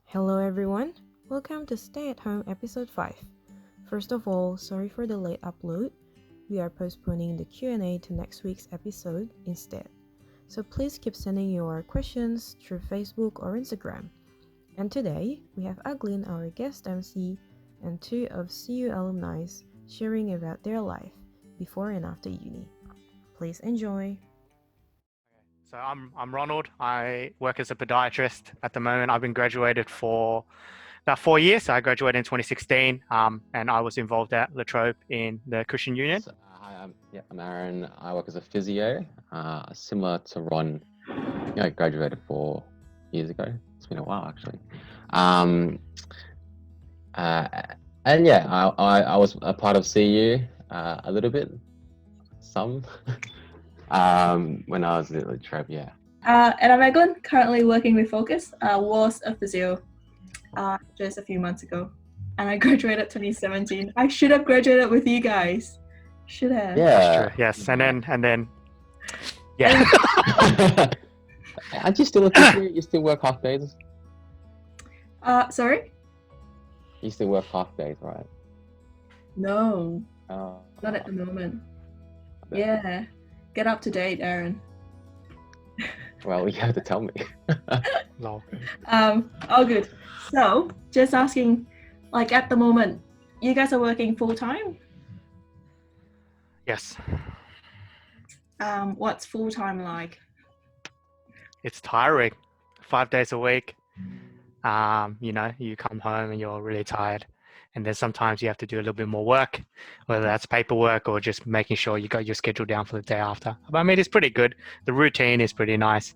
Hello everyone, welcome to Stay at Home episode 5. First of all, sorry for the late upload. We are postponing the Q&A to next week's episode instead. So please keep sending your questions through Facebook or Instagram. And today, we have Aglin, our guest MC, and two of CU alumni sharing about their life before and after uni. Please enjoy. So I'm Ronald. I work as a podiatrist at the moment. I've been graduated for about 4 years. So I graduated in 2016, and I was involved at La Trobe in the Cushion Union. Hi, I'm Aaron. I work as a physio, similar to Ron. I graduated 4 years ago. It's been a while, actually. And yeah, I was a part of CU a little bit, some. When I was at La Trobe, yeah. And I'm Aglin, currently working with Focus. Was a physio just a few months ago, and I graduated 2017. I should have graduated with you guys. Should have. Yeah. Yes, and then, yeah. Aren't you still a physio? You still work half days? Sorry? You still work half days, right? No, Oh, not at the moment. Yeah, get up to date, Aaron. Well, you have to tell me. Lol. All good. So, just asking, like at the moment, you guys are working full time? Yes, What's full time like? it's tiring. 5 days a week. You come home and you're really tired. And then sometimes you have to do a little bit more work, whether that's paperwork or just making sure you got your schedule down for the day after. But I mean, it's pretty good. The routine is pretty nice.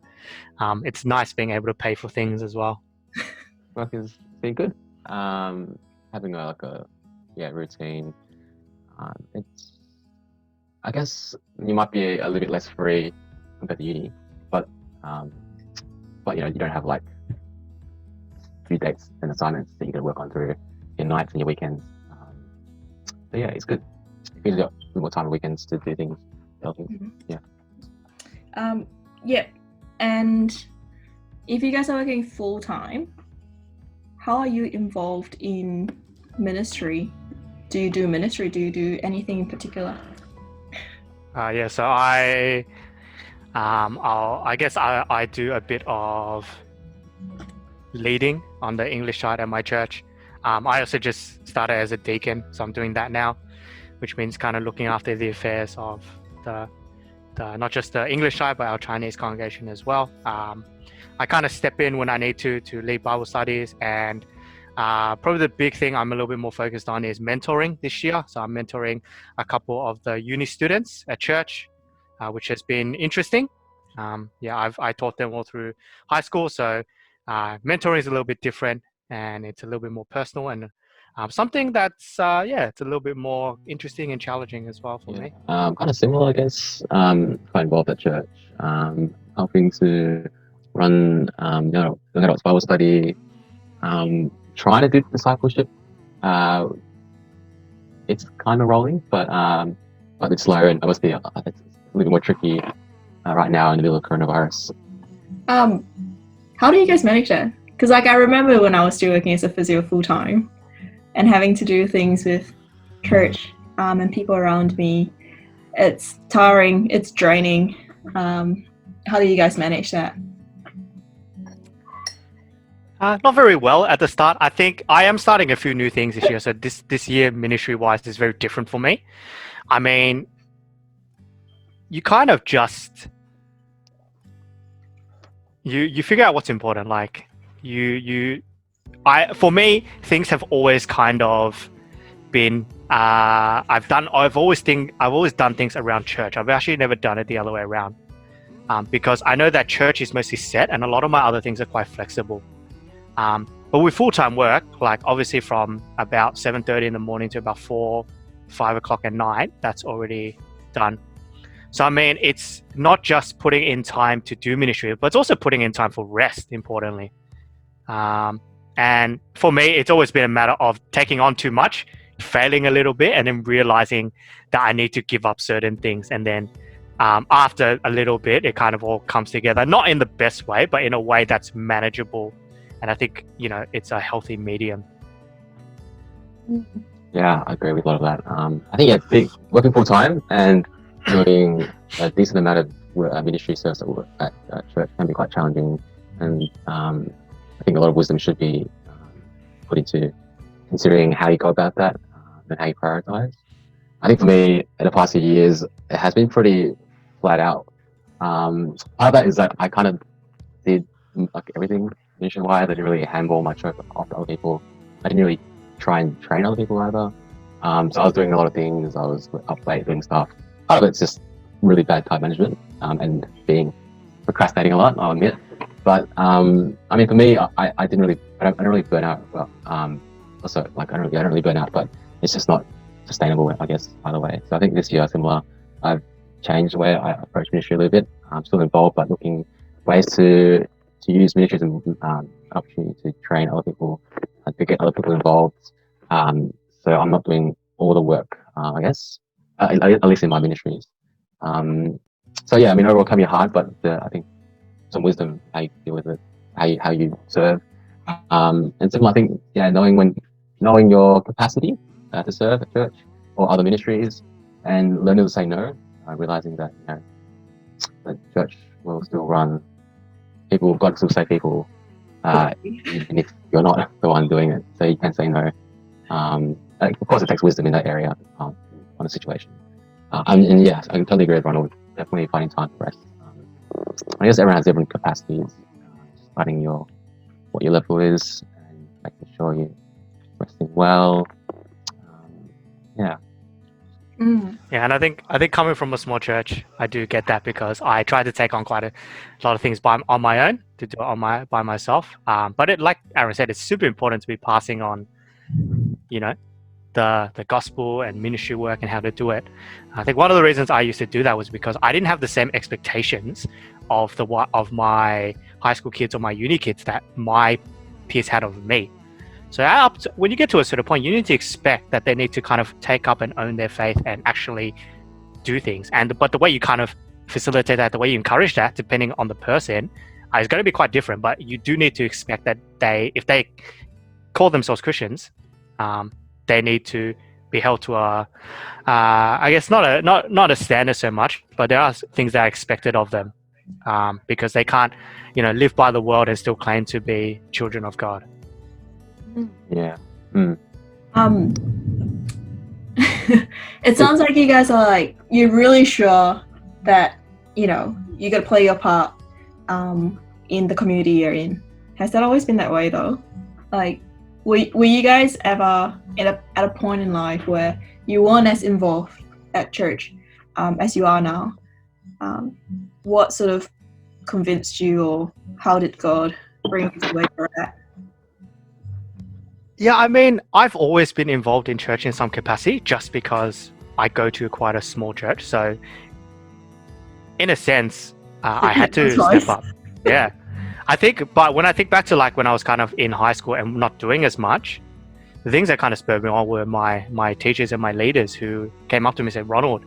It's nice being able to pay for things as well. Work has been good. Having a routine. I guess you might be a little bit less free compared to uni, but you don't have like due dates and assignments that you got to work on through your nights and your weekends. So yeah, it's good. You've got a bit more time on weekends to do things. Mm-hmm. Yeah. Yeah. And if you guys are working full time, how are you involved in ministry? Do you do ministry? Do you do anything in particular? So I guess I do a bit of leading on the English side at my church. I also just started as a deacon, so I'm doing that now, which means kind of looking after the affairs of the not just the English side, but our Chinese congregation as well. I kind of step in when I need to lead Bible studies, and probably the big thing I'm a little bit more focused on is mentoring this year. So I'm mentoring a couple of the uni students at church, which has been interesting. I taught them all through high school, so mentoring is a little bit different, and it's a little bit more personal, and something that's it's a little bit more interesting and challenging as well for me. Kind of similar, I guess. Quite involved at church, helping to run young adults Bible study, trying to do discipleship. It's kind of rolling, but a bit slow, and obviously it's a little bit more tricky right now in the middle of coronavirus. How do you guys manage that? Because I remember when I was still working as a physio full time and having to do things with church and people around me. It's tiring, it's draining. How do you guys manage that? Not very well at the start. I think I am starting a few new things this year. So this year, ministry-wise, is very different for me. I mean, you kind of just you figure out what's important. Like for me, things have always kind of been. I've always done things around church. I've actually never done it the other way around, because I know that church is mostly set, and a lot of my other things are quite flexible. But with full-time work, like obviously from about 7:30 in the morning to about 5 o'clock at night, that's already done. So I mean, it's not just putting in time to do ministry, but it's also putting in time for rest, importantly. And for me, it's always been a matter of taking on too much, failing a little bit, and then realizing that I need to give up certain things. And then after a little bit, it kind of all comes together, not in the best way, but in a way that's manageable And I think, it's a healthy medium. Yeah, I agree with a lot of that. I think working full time and doing a decent amount of ministry service at church can be quite challenging, and I think a lot of wisdom should be put into considering how you go about that and how you prioritize. I think for me, in the past few years, it has been pretty flat out. Part of that is that I kind of did like everything mission-wise. I didn't really handball my church after other people. I didn't really try and train other people either. So I was doing a lot of things. I was up late doing stuff. Part of it's just really bad time management and procrastinating a lot, I'll admit. But I mean, for me, I don't really burn out. Well, also, like I don't really burn out, but it's just not sustainable, I guess, either way. So I think this year, similar, I've changed the way I approach ministry a little bit. I'm still involved, but looking ways to use ministry as an opportunity to train other people, to get other people involved. So I'm not doing all the work, I guess, at least in my ministries. So yeah, I mean, overall it can be hard, but I think some wisdom how you deal with it, how you serve, and similar. I think knowing your capacity to serve at church or other ministries, and learning to say no, realizing that the church will still run. God will still save people, even if you're not the one doing it. So you can say no. Of course, it takes wisdom in that area on a situation. And yeah, I can totally agree with Ronald. Definitely finding time to rest. I guess everyone has different capacities. Just finding what your level is and making sure you're resting well. Yeah. Yeah, and I think coming from a small church, I do get that because I try to take on quite a lot of things on my own, to do it by myself. But like Aaron said, it's super important to be passing on, the gospel and ministry work and how to do it. I think one of the reasons I used to do that was because I didn't have the same expectations of my high school kids or my uni kids that my peers had of me. So when you get to a certain point, you need to expect that they need to kind of take up and own their faith and actually do things. But the way you kind of facilitate that, the way you encourage that, depending on the person, is going to be quite different. But you do need to expect that if they call themselves Christians, they need to be held to I guess not a standard so much, but there are things that are expected of them, because they can't, live by the world and still claim to be children of God. Yeah. It sounds like you guys are you're really sure that you got to play your part in the community you're in. Has that always been that way though? Were you guys ever at a point in life where you weren't as involved at church as you are now? What sort of convinced you, or how did God bring you to where you're at? Yeah, I mean, I've always been involved in church in some capacity just because I go to quite a small church. So in a sense, I had to step up. Yeah. But when I think back to when I was kind of in high school and not doing as much, the things that kind of spurred me on were my teachers and my leaders who came up to me and said, Ronald,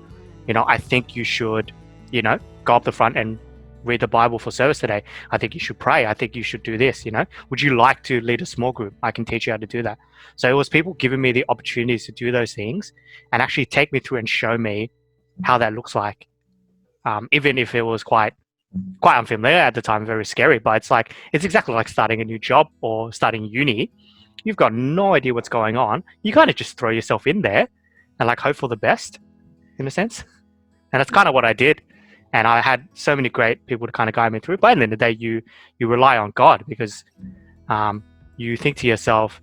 I think you should, go up the front and read the Bible for service today. I think you should pray. I think you should do this, Would you like to lead a small group? I can teach you how to do that. So it was people giving me the opportunities to do those things and actually take me through and show me how that looks like. Even if it was quite unfamiliar at the time, very scary, but it's exactly like starting a new job or starting uni. You've got no idea what's going on. You kind of just throw yourself in there and hope for the best, in a sense. And that's kind of what I did. And I had so many great people to kind of guide me through. But at the end of the day, you rely on God because you think to yourself,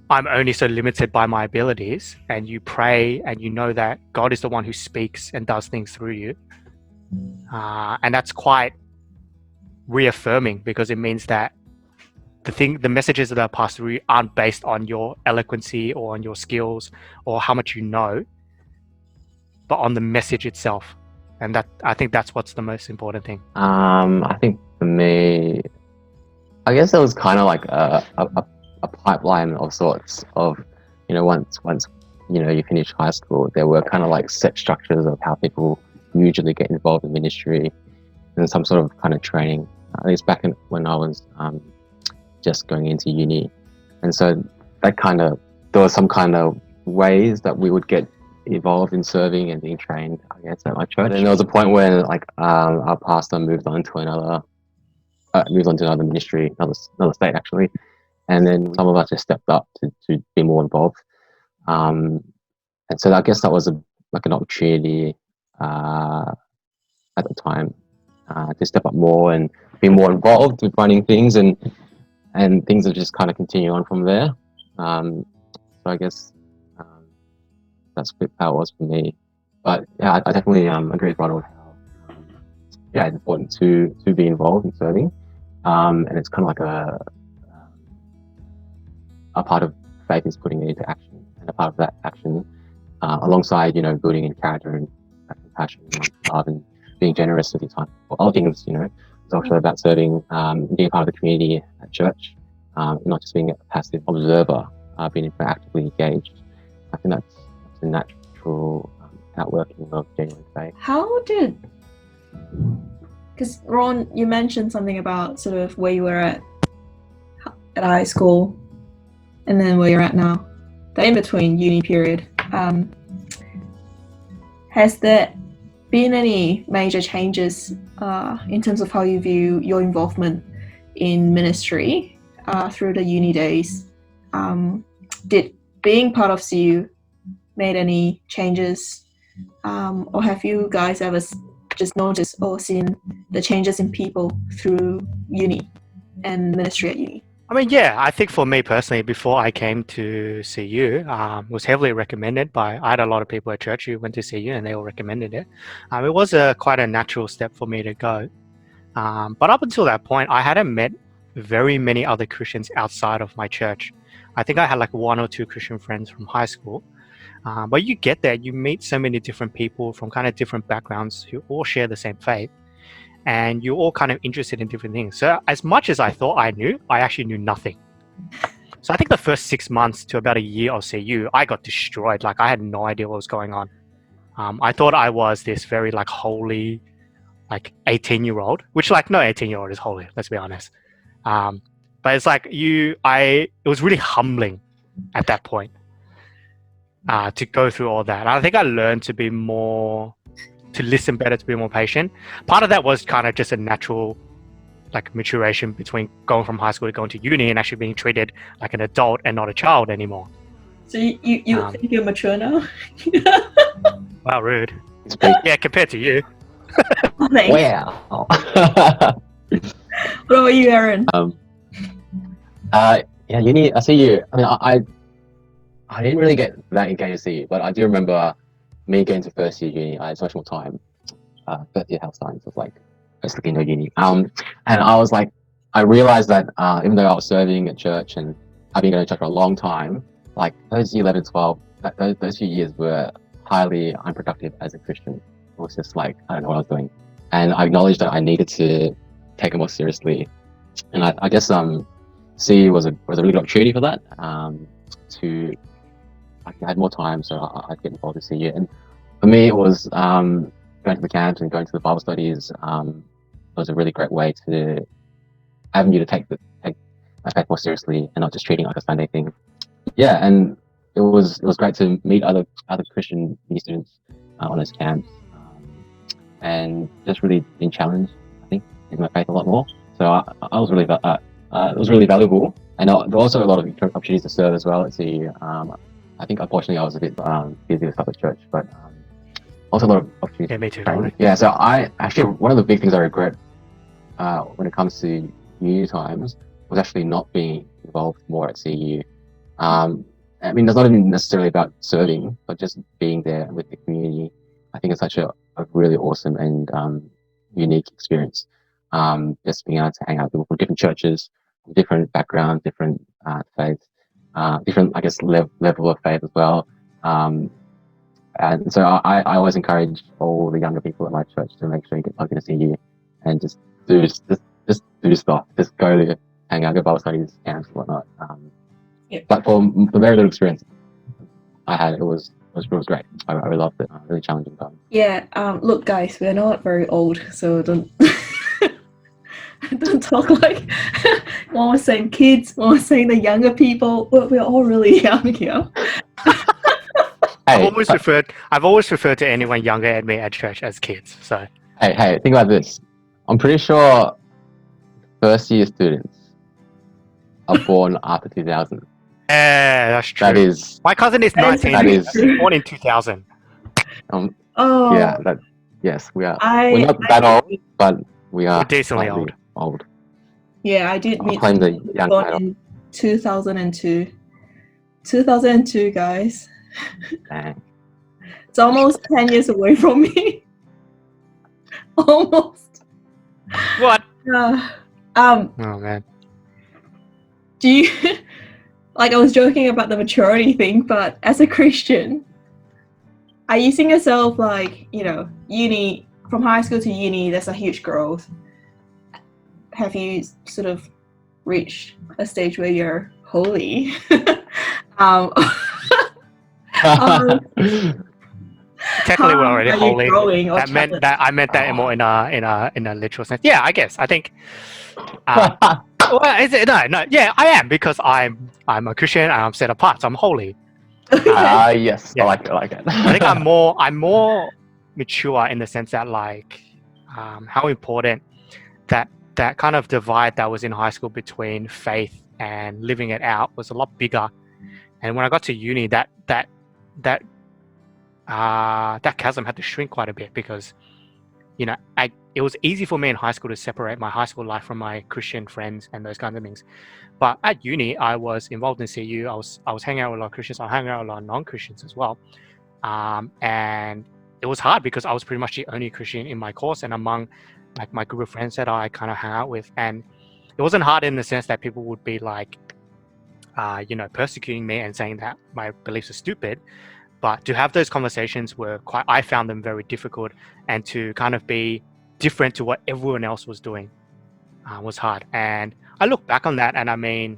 I'm only so limited by my abilities. And you pray and you know that God is the one who speaks and does things through you. And that's quite reaffirming because it means that the messages that are passed through you aren't based on your eloquency or on your skills or how much you know, but on the message itself. And I think that's what's the most important thing. I think for me, I guess it was kind of like a pipeline of sorts of, once you finish high school, there were kind of set structures of how people usually get involved in ministry and some sort of kind of training. At least back when I was just going into uni. And so that kind of, there was some kind of ways that we would get involved in serving and being trained, I guess, at my church. And there was a point where like our pastor moved on to another ministry, another state actually. And then some of us just stepped up to be more involved. And so I guess that was like an opportunity at the time to step up more and be more involved with running things, and things have just kind of continued on from there. So I guess that's how it was for me. But yeah, I definitely agree with Ronald how it's important to be involved in serving, and it's kind of like a part of faith is putting it into action, and a part of that action alongside building in character and compassion and love and being generous with your time. Well, other things, it's also about serving, being a part of the community at church, not just being a passive observer, being actively engaged. I think that's a natural outworking of genuine faith. Because Ron, you mentioned something about sort of where you were at high school and then where you're at now, the in-between uni period. Has there been any major changes in terms of how you view your involvement in ministry through the uni days? Did being part of CU made any changes, or have you guys ever just noticed or seen the changes in people through uni and ministry at uni? I mean, yeah, I think for me personally, before I came to CU, was heavily recommended I had a lot of people at church who went to CU and they all recommended it. It was quite a natural step for me to go. But up until that point, I hadn't met very many other Christians outside of my church. I think I had like 1 or 2 Christian friends from high school. But you get there, you meet so many different people from kind of different backgrounds who all share the same faith. And you're all kind of interested in different things. So as much as I thought I knew, I actually knew nothing. So I think the first 6 months to about a year of CU, I got destroyed. Like I had no idea what was going on. I thought I was this very like holy, like 18-year-old, which like no 18-year-old is holy, let's be honest. But it's like it was really humbling at that point to go through all that. And I think I learned to listen better, to be more patient. Part of that was kind of just a natural like maturation between going from high school to going to uni and actually being treated like an adult and not a child anymore. So you think you're mature now? Wow, rude. Yeah, compared to you. Thanks. Wow. What about you, Aaron? Yeah, uni, I see you. I mean, I didn't really get that engaged to CU, but I do remember me getting to first year uni. I had so much more time. First year health science was like basically no uni. And I was like, I realized that even though I was serving at church and I've been going to church for a long time, like those year 11, 12, those few years were highly unproductive as a Christian. It was just like, I don't know what I was doing. And I acknowledged that I needed to take it more seriously. And I guess CU was a really good opportunity for that. I had more time, so I'd get involved in CU. And for me, it was going to the camps and going to the Bible studies. It was a really great way to avenue to take my faith more seriously and not just treating it like a Sunday thing. Yeah, and it was great to meet other Christian uni students on those camps, and just really been challenged, I think, in my faith a lot more. So I was really it was really valuable, and there were also a lot of opportunities to serve as well at CU. I think unfortunately I was a bit busy with stuff at church, but also a lot of opportunities. Yeah, me too. Right? Yeah, so one of the big things I regret when it comes to uni times was actually not being involved more at CU. I mean, it's not even necessarily about serving, but just being there with the community. I think it's such a really awesome and unique experience. Just being able to hang out with people from different churches, different backgrounds, different faiths. Different, I guess, level of faith as well. And so I always encourage all the younger people at my church to make sure you get plugged into CU and just do stuff. Just go to hang out, go Bible studies, camps, and whatnot. But for the very little experience I had, it was great. I really loved it. Really challenging time. Yeah. Look, guys, we're not very old, so don't Don't talk like one was saying kids, one was saying the younger people. We're all really young here. I've Hey, always referred to anyone younger at me at church as kids. So hey, think about this. I'm pretty sure first year students are born after 2000. yeah, that's true. That is, My cousin is That is 19. very He's true. born in 2000. Oh, yeah, yes, we are. I We're not that old, but we are We're decently slightly old. yeah, I did I'll meet claim the someone young born title. in 2002. 2002, guys. Dang. It's almost 10 years away from me. Almost. What? Uh, Oh man. do you like I was joking about the maturity thing, but as a Christian, are you seeing yourself like, uni from high school to uni, there's a huge growth. Have you sort of reached a stage where you're holy? Technically, we're already are you holy. growing or I meant that more in a literal sense. Yeah, I guess. I think. Well, is it, no. Yeah, I am because I'm a Christian and I'm set apart. So I'm holy. Yes, Yeah. I like it. I think I'm more mature in the sense that like how important that kind of divide that was in high school between faith and living it out was a lot bigger. And when I got to uni, that chasm had to shrink quite a bit because, it was easy for me in high school to separate my high school life from my Christian friends and those kinds of things. But at uni, I was involved in CU. I was hanging out with a lot of Christians. I was hanging out with a lot of non-Christians as well. And it was hard because I was pretty much the only Christian in my course and among like my group of friends that I kind of hang out with. And it wasn't hard in the sense that people would be like, persecuting me and saying that my beliefs are stupid. But to have those conversations I found them very difficult, and to kind of be different to what everyone else was doing was hard. And I look back on that, and I mean,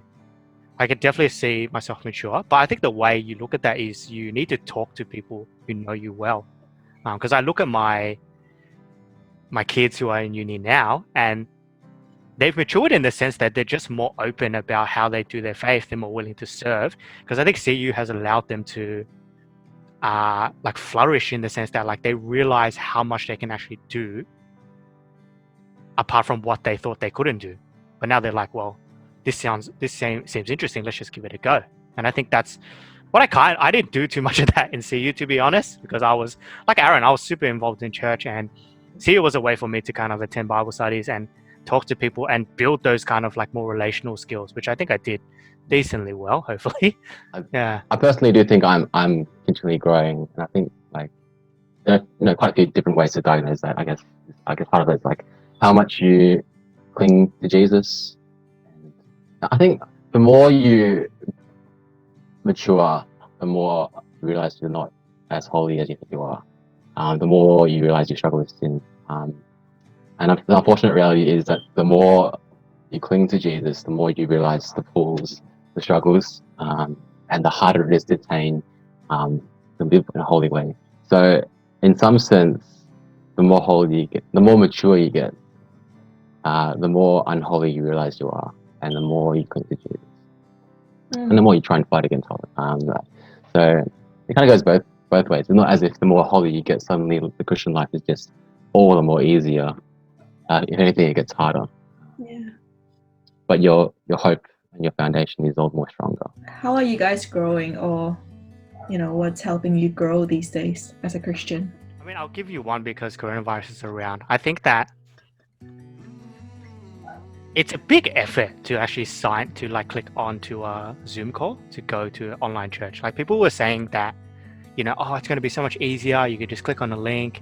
I could definitely see myself mature. But I think the way you look at that is you need to talk to people who know you well. Because I look at my kids who are in uni now, and they've matured in the sense that they're just more open about how they do their faith. They're more willing to serve, because I think CU has allowed them to like flourish in the sense that like they realize how much they can actually do apart from what they thought they couldn't do. But now they're like, well, this seems interesting. Let's just give it a go. And I think that's what I didn't do too much of that in CU, to be honest, because I was like Aaron. I was super involved in church, and CU was a way for me to kind of attend Bible studies and talk to people and build those kind of like more relational skills, which I think I did decently well, hopefully. Yeah. I personally do think I'm continually growing, and I think like there are quite a few different ways to diagnose that. I guess part of it is like how much you cling to Jesus. And I think the more you mature, the more you realize you're not as holy as you think you are. The more you realize you struggle with sin. And the unfortunate reality is that the more you cling to Jesus, the more you realize the pulls, the struggles, and the harder it is to attain to live in a holy way. So, in some sense, the more holy you get, the more mature you get, the more unholy you realize you are, and the more you cling to Jesus, and the more you try and fight against holy. So it kind of goes both ways. It's not as if the more holy you get, suddenly the Christian life is just all the more easier. If anything, it gets harder. Yeah. But your hope and your foundation is all more stronger. How are you guys growing, or what's helping you grow these days as a Christian? I mean, I'll give you one because coronavirus is around. I think that it's a big effort to actually click onto a Zoom call to go to online church. Like people were saying that, it's going to be so much easier. You can just click on a link.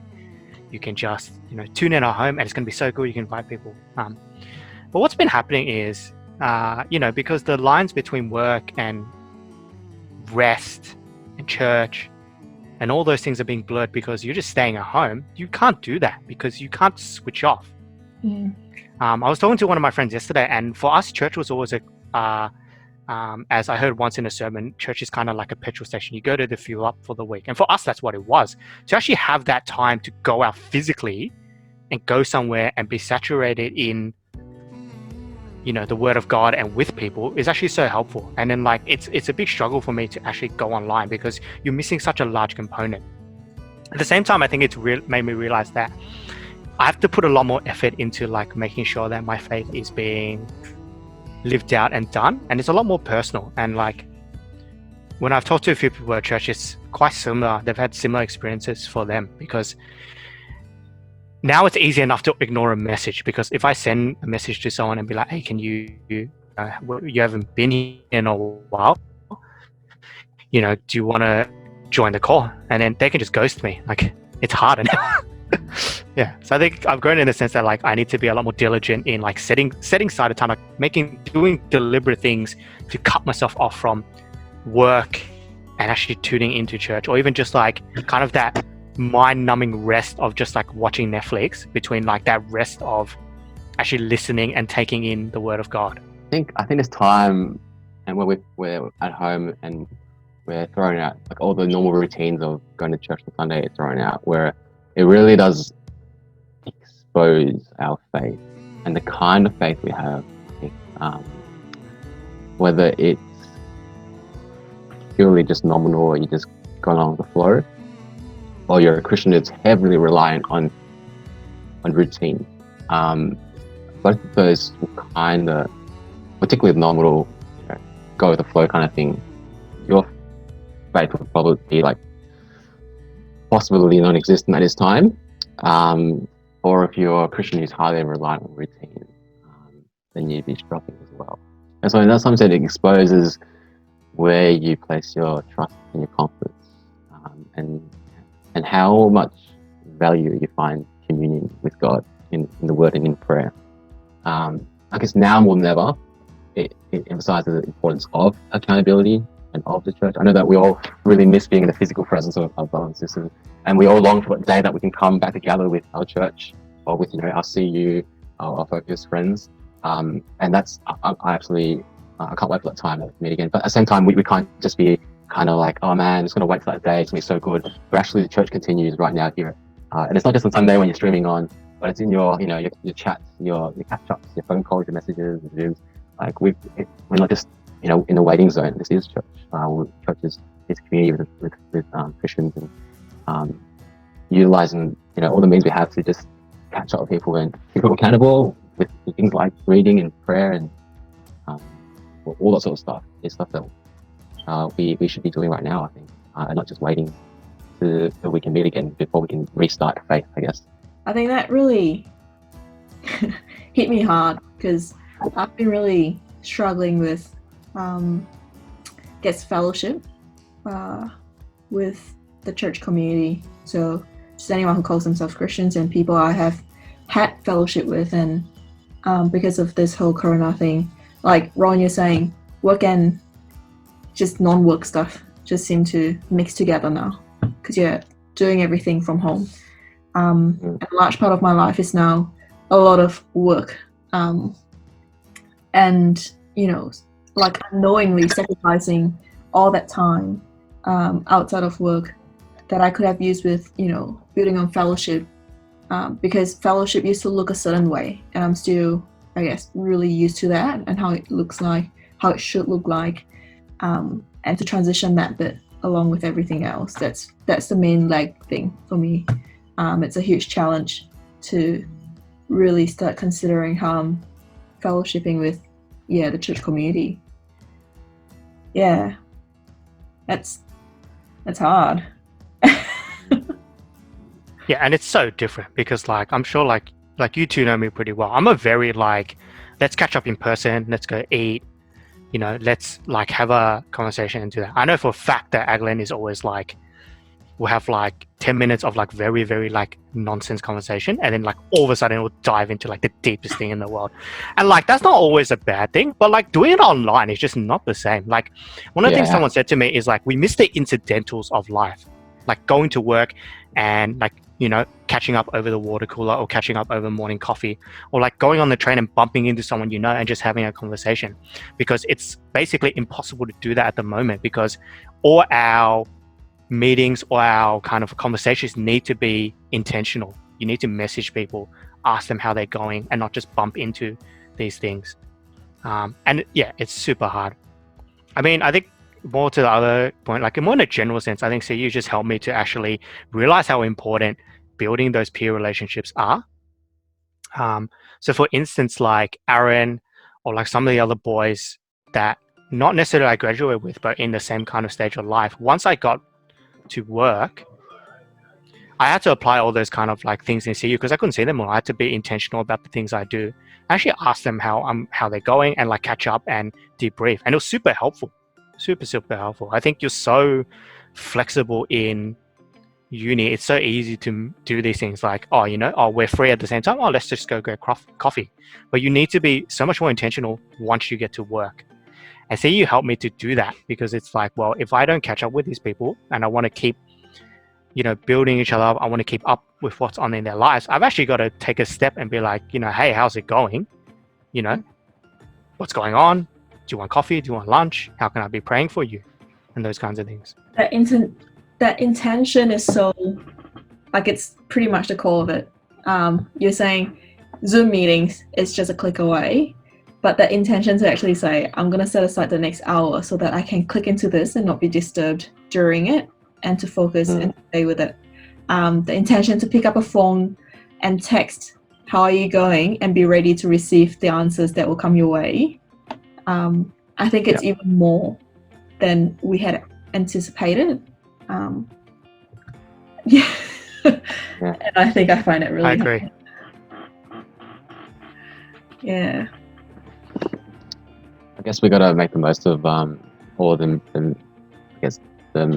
You can just, tune in at home, and it's going to be so cool. You can invite people. But what's been happening is, because the lines between work and rest and church and all those things are being blurred because you're just staying at home. You can't do that because you can't switch off. I was talking to one of my friends yesterday, and for us, church was always as I heard once in a sermon, church is kind of like a petrol station. You go to fuel up for the week. And for us, that's what it was. To actually have that time to go out physically and go somewhere and be saturated in the word of God and with people is actually so helpful. And then like it's a big struggle for me to actually go online because you're missing such a large component. At the same time, I think it's made me realize that I have to put a lot more effort into like making sure that my faith is being lived out and done, and it's a lot more personal. And like when I've talked to a few people at church, it's quite similar. They've had similar experiences for them, because now it's easy enough to ignore a message, because if I send a message to someone and be like, hey, can you haven't been here in a while, do you want to join the call? And then they can just ghost me. Like, it's harder now. Yeah, so I think I've grown in the sense that like I need to be a lot more diligent in like setting aside a time, like doing deliberate things to cut myself off from work and actually tuning into church, or even just like kind of that mind-numbing rest of just like watching Netflix between like that rest of actually listening and taking in the word of God. I think this time, and when we're at home and we're throwing out like all the normal routines of going to church on Sunday, it's thrown out, where it really does expose our faith and the kind of faith we have. Whether it's purely just nominal, or you just go along with the flow, or you're a Christian that's heavily reliant on routine. Both of those kind of, particularly the nominal, go with the flow kind of thing, your faith would probably be like possibly non-existent at this time. Or if you're a Christian who's highly reliant on routine, then you'd be struggling as well. And so in that sense, it exposes where you place your trust and your confidence, and how much value you find communing with God in the Word and in prayer. I guess now more than ever, it emphasizes the importance of accountability and of the church. I know that we all really miss being in the physical presence of brothers and sisters, and we all long for the day that we can come back together with our church, or with our CU, our Focus friends. And that's I absolutely I can't wait for that time to meet again. But at the same time, we can't just be kind of like, oh man, it's going to wait for that day, it's going to be so good. But actually, the church continues right now here, and it's not just on Sunday when you're streaming on, but it's in your your chats, your catch-ups, your phone calls, your messages, your Zooms. Like we're not just in the waiting zone. This is church. Church is community with Christians, and utilizing all the means we have to just catch up with people and keep people accountable with things like reading and prayer and all that sort of stuff. Is stuff that we should be doing right now, I think, and not just waiting till we can meet again before we can restart faith, I guess. I think that really hit me hard, because I've been really struggling with fellowship with the church community. So just anyone who calls themselves Christians and people I have had fellowship with, and because of this whole Corona thing, like Ron, you're saying, work and just non-work stuff just seem to mix together now, because you're doing everything from home. And a large part of my life is now a lot of work, and like unknowingly sacrificing all that time outside of work that I could have used with building on fellowship, because fellowship used to look a certain way, and I'm still, I guess, really used to that and how it looks like, how it should look like, and to transition that bit along with everything else. That's the main leg thing for me. It's a huge challenge to really start considering how I'm fellowshipping with the church community. Yeah, that's hard. Yeah, and it's so different because like I'm sure like you two know me pretty well. I'm a very like, let's catch up in person, let's go eat, let's like have a conversation and do that. I know for a fact that Aglin is always like, we'll have like 10 minutes of like very, very like nonsense conversation, and then like all of a sudden we'll dive into like the deepest thing in the world. And like that's not always a bad thing, but like doing it online is just not the same. Like one of the things someone said to me is like, we miss the incidentals of life, like going to work and like catching up over the water cooler, or catching up over morning coffee, or like going on the train and bumping into someone and just having a conversation, because it's basically impossible to do that at the moment, because all our meetings or our kind of conversations need to be intentional. You need to message people, ask them how they're going, and not just bump into these things. And yeah, it's super hard. I mean, I think more to the other point, like more in a general sense, I think CU just helped me to actually realize how important building those peer relationships are. So for instance, like Aaron or like some of the other boys that not necessarily I graduated with, but in the same kind of stage of life, once I got to work, I had to apply all those kind of like things in CU because I couldn't see them all. I had to be intentional about the things I do. I actually asked them how they're going and like catch up and debrief, and it was super helpful, super helpful. I think you're so flexible in uni. It's so easy to do these things like, oh, we're free at the same time. Oh, let's just go get coffee. But you need to be so much more intentional once you get to work. And CU helped me to do that because it's like, well, if I don't catch up with these people and I want to keep building each other up, I want to keep up with what's on in their lives, I've actually got to take a step and be like, hey, how's it going? What's going on? Do you want coffee? Do you want lunch? How can I be praying for you? And those kinds of things. That intention is so, like, it's pretty much the core of it. You're saying Zoom meetings is just a click away, but the intention to actually say, I'm going to set aside the next hour so that I can click into this and not be disturbed during it, and to focus and stay with it. The intention to pick up a phone and text, how are you going, and be ready to receive the answers that will come your way. I think it's even more than we had anticipated. Yeah. And I think I find it really I agree. hard. Yeah. I guess we got to make the most of all of them. I guess the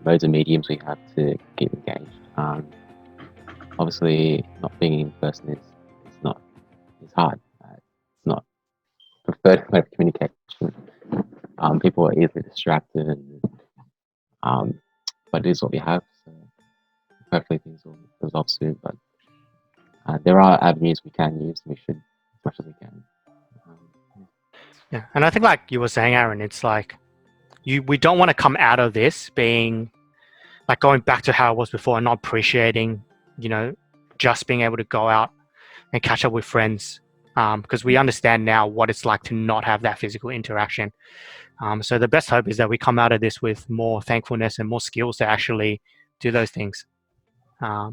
modes and mediums we have to keep engaged. Obviously, not being in person it's hard. It's not preferred way of communication. People are easily distracted, but it is what we have. So hopefully things will resolve soon. But there are avenues we can use, and we should as much as we can. Yeah, and I think like you were saying, Aaron, it's like we don't want to come out of this being like going back to how it was before and not appreciating, just being able to go out and catch up with friends, because we understand now what it's like to not have that physical interaction. So the best hope is that we come out of this with more thankfulness and more skills to actually do those things. Yeah.